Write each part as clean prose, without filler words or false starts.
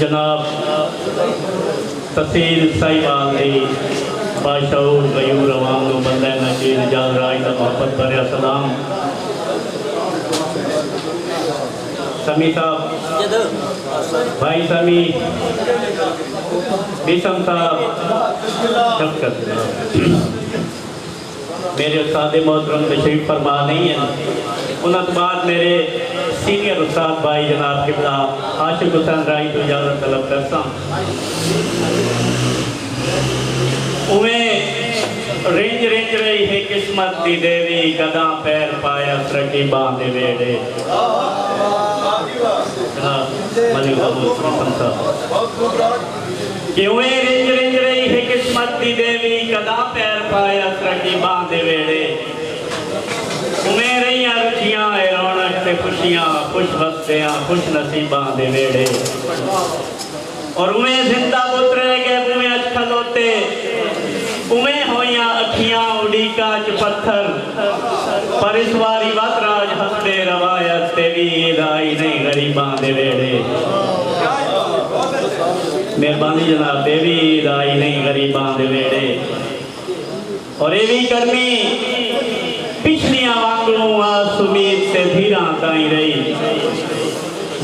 जनाब तहसील साहिबान दी बाशऊर गयूर अवाम को बंदा नशीर जाल राज का मोहब्बत भरिया सलाम। समी साहब, भाई समी बिशम साहब, मेरे उस्ताद मोहतरम तशरीफ फरमा नहीं है। उन्होंने बाद मेरे सीनियर उस्ताद भाई जनाब किबला आशिक हुसैन राय तो इजाजत तलब करता उमें रिंज रिंज रही है किस्मत दी देवी कदा पैर पाया तरक्की बांधे वेड़े। क्यों रिंज रिंज रही है किस्मत दी देवी कदा पैर पाया तरक्की बांधे वेड़े। उमें रही रुचियां रौनक से खुशियां खुश बस्तियां खुश नसीबां दे वेड़े। और उमें जिंदा पुत्र गए उमें अच खलोते उमें होइया अखियां उड़ीका च पत्थर पर इस बारी वतराज हंसदे रवायत तेरी ईदाई नहीं गरीबां दे वेड़े। मेहरबानी जनाब देवी ईदाई नहीं गरीबां दे वेड़े। और ये भी करनी पिछलियां वांगू आस उम्मीद से धीरा ताई रही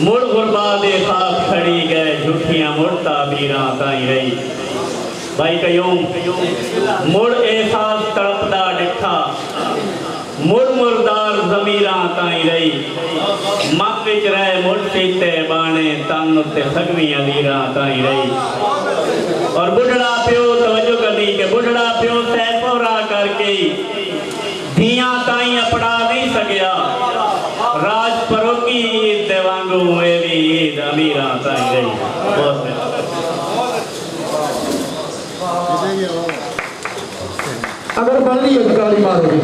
मुड़ गुरबा दे खाक खड़ी गए झूठियां मुड़ ताबीरा ताई रही। भाई कयूम मुड़ एहसास तड़पदा डिठा मुड़ मुर्दार जमीरा ताई रही। मत विच रहे मुड़ सीते बाणे तन ते सगवी अलीरा ताई रही। और बुढ़ड़ा प्यो तवज्जो करनी के बुढ़ड़ा प्यो सैफोरा करके धियां ताई अपना नहीं सकिया राज परोकी ईद दे वांगू ए भी ईद अमीरा ताई रही। अगर बन रही है गाड़ी मारोगे